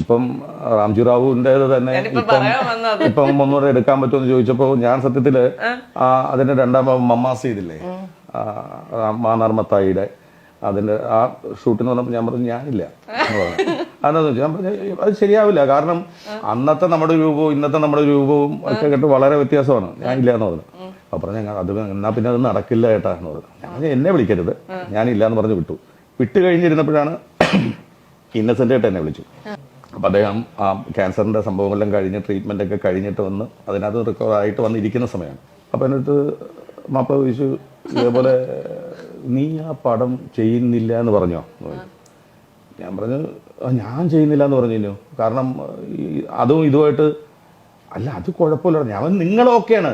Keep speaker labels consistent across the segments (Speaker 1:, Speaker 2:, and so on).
Speaker 1: ഇപ്പം റാംജി റാവുവിൻ്റെത് തന്നെ ഇപ്പം ഒന്നുകൂടെ എടുക്കാൻ പറ്റുമെന്ന് ചോദിച്ചപ്പോൾ ഞാൻ സത്യത്തില് അതിന്റെ രണ്ടാം മമ്മാസ് ചെയ്തില്ലേ മാനാർമത്തായിയുടെ അതിന്റെ ആ ഷൂട്ടിന് വന്നപ്പോൾ ഞാൻ പറഞ്ഞു ഞാനില്ല അതെന്താന്ന് വെച്ചാൽ ഞാൻ പറഞ്ഞു അത് ശരിയാവില്ല. കാരണം അന്നത്തെ നമ്മുടെ രൂപവും ഇന്നത്തെ നമ്മുടെ രൂപവും ഒക്കെ കേട്ട് വളരെ വ്യത്യാസമാണ്. ഞാനില്ല എന്ന് പറഞ്ഞു. അപ്പൊ പറഞ്ഞു അത് എന്നാ പിന്നെ അത് നടക്കില്ല ഏട്ടാ എന്ന് പറഞ്ഞു. ഞാൻ എന്നെ വിളിക്കരുത്, ഞാനില്ല എന്ന് പറഞ്ഞു വിട്ടു കഴിഞ്ഞിരുന്നപ്പോഴാണ് ഇന്നസെന്റ് ഏട്ട എന്നെ വിളിച്ചു. അപ്പൊ അദ്ദേഹം ആ ക്യാൻസറിന്റെ സംഭവമെല്ലാം കഴിഞ്ഞ് ട്രീറ്റ്മെന്റ് ഒക്കെ കഴിഞ്ഞിട്ട് വന്ന് അതിനകത്ത് റിക്കവർ ആയിട്ട് വന്നിരിക്കുന്ന സമയമാണ്. അപ്പൊ എന്നിട്ട് മാപ്പ ചോദിച്ചു ഇതേപോലെ നീ ആ പടം ചെയ്യുന്നില്ല എന്ന് പറഞ്ഞോ? ഞാൻ പറഞ്ഞു ഞാൻ ചെയ്യുന്നില്ല എന്ന് പറഞ്ഞു. കാരണം അതും ഇതുമായിട്ട് അല്ല അത് കുഴപ്പമില്ല. ഞാൻ നിങ്ങളൊക്കെയാണ്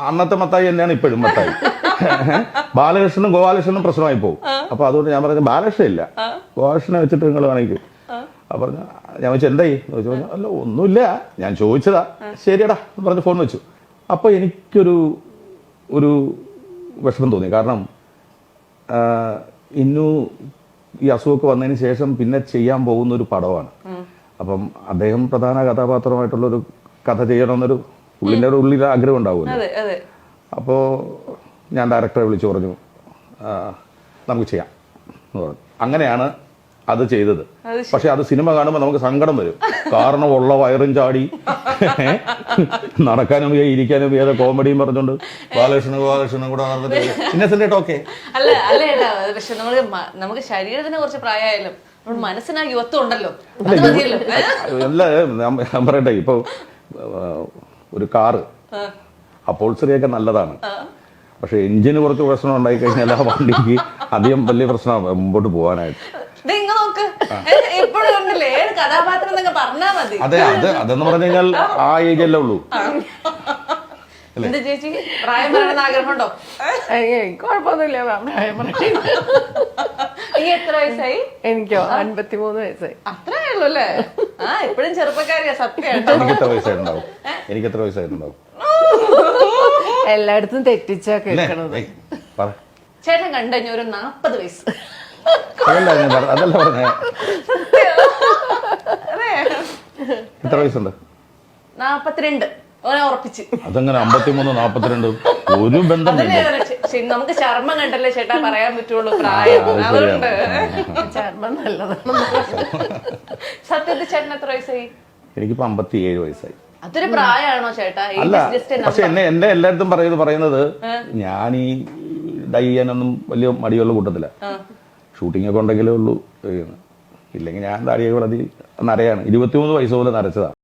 Speaker 1: അന്നത്തെ മത്തായി തന്നെയാണ് ഇപ്പോഴും മത്തായി. ബാലകൃഷ്ണനും ഗോപാലകൃഷ്ണനും പ്രശ്നമായി പോകും. അപ്പൊ അതുകൊണ്ട് ഞാൻ പറഞ്ഞു ബാലകൃഷ്ണൻ ഇല്ല, ഗോപാലകൃഷ്ണനെ വെച്ചിട്ട് നിങ്ങൾ വേണമെങ്കിൽ. അപ്പൊ പറഞ്ഞു ഞാൻ വെച്ചു എന്തായി ചോദിച്ചു. പറഞ്ഞു അല്ല ഒന്നുമില്ല, ഞാൻ ചോദിച്ചതാ. ശരിയടാ എന്ന് പറഞ്ഞ് ഫോൺ വെച്ചു. അപ്പൊ എനിക്കൊരു വിഷമം തോന്നി. കാരണം ഇന്നു ഈ അസുഖമൊക്കെ വന്നതിന് ശേഷം പിന്നെ ചെയ്യാൻ പോകുന്ന ഒരു പടമാണ്. അപ്പം അദ്ദേഹം പ്രധാന കഥാപാത്രമായിട്ടുള്ളൊരു കഥ ചെയ്യണമെന്നൊരു ഉള്ളിൻ്റെ ഉള്ളിൽ ആഗ്രഹം ഉണ്ടാവുമല്ലോ. അപ്പോൾ ഞാൻ ഡയറക്ടറെ വിളിച്ചു പറഞ്ഞു നമുക്ക് ചെയ്യാം എന്ന് പറഞ്ഞു. അങ്ങനെയാണ് അത് ചെയ്തത്. പക്ഷെ അത് സിനിമ കാണുമ്പോൾ നമുക്ക് സങ്കടം വരും. കാരണം ഉള്ള വയറും ചാടി നടക്കാനും ഇരിക്കാനും ഏതോ കോമഡിയും പറഞ്ഞോണ്ട് ബാലകൃഷ്ണനും കൂടെ ഇന്നസെന്റ് ഓക്കെ
Speaker 2: അല്ല അല്ല ഏട്ടാ. പക്ഷെ നമുക്ക് ശരീരത്തിന് കുറച്ച് പ്രായമായാലും മനസ്സിനാ യുവത്വം ഉണ്ടല്ലോ.
Speaker 1: അല്ല ഞാൻ പറയട്ടെ, ഇപ്പൊ ഒരു കാറ് അപ്പോൾസറിയൊക്കെ നല്ലതാണ്. പക്ഷെ എഞ്ചിന് കുറച്ച് പ്രശ്നം ഉണ്ടായി കഴിഞ്ഞാൽ ആ വണ്ടിക്ക് അധികം വലിയ പ്രശ്നമാണ് മുമ്പോട്ട് പോകാനായിട്ട്. അതെ അതെന്ന് പറഞ്ഞു കഴിഞ്ഞാൽ ആ ഏജ് അല്ലേ ഉള്ളൂ.
Speaker 2: ചേച്ചി പ്രായം പറയണമെന്ന് ആഗ്രഹമുണ്ടോ?
Speaker 3: കുഴപ്പമൊന്നുമില്ല.
Speaker 2: എത്ര വയസ്സായി?
Speaker 3: എനിക്കോ 53 വയസ്സായി.
Speaker 2: അത്രേ ഉള്ളൂ അല്ലേ? ആ എപ്പോഴും ചെറുപ്പക്കാരിയാ. സത്യം.
Speaker 1: എനിക്ക് എത്ര വയസ്സായിട്ടുണ്ടാവും?
Speaker 3: എല്ലായിടത്തും തെറ്റിച്ചാ കേൾക്കണത്.
Speaker 2: ചേട്ടൻ കണ്ടുകഴിഞ്ഞ ഒരു 40 വയസ്സ്.
Speaker 1: അതല്ല പറഞ്ഞേ. എത്ര വയസ്സുണ്ട്?
Speaker 2: 42. ഉറപ്പിച്ച്.
Speaker 1: അതങ്ങനെ 53 42 ഒരു ബന്ധം.
Speaker 2: നമുക്ക് ചർമ്മം കണ്ടല്ലേ ചേട്ടാ പറയാൻ പറ്റുള്ളൂ പ്രായം. അതുകൊണ്ട്
Speaker 3: ചർമ്മം നല്ലതാണ്.
Speaker 2: സത്യത്തിൽ ചേട്ടൻ എത്ര വയസ്സായി?
Speaker 1: എനിക്കിപ്പോ 57 വയസ്സായി.
Speaker 2: അതൊരു പ്രായമാണോ ചേട്ടാ?
Speaker 1: അല്ല, പക്ഷെ എന്റെ എല്ലായിടത്തും പറയുന്നത് ഞാൻ ഈ ഡൈ ചെയ്യാനൊന്നും വലിയ മടിയുള്ള കൂട്ടത്തില്ല. ഷൂട്ടിംഗ് ഒക്കെ ഉണ്ടെങ്കിലേ ഉള്ളൂ. ഇല്ലെങ്കിൽ ഞാൻ താടിയൊക്കെ വളർത്തി നരയാണ്. 23 വയസ്സ് പോലെ നരച്ചതാണ്.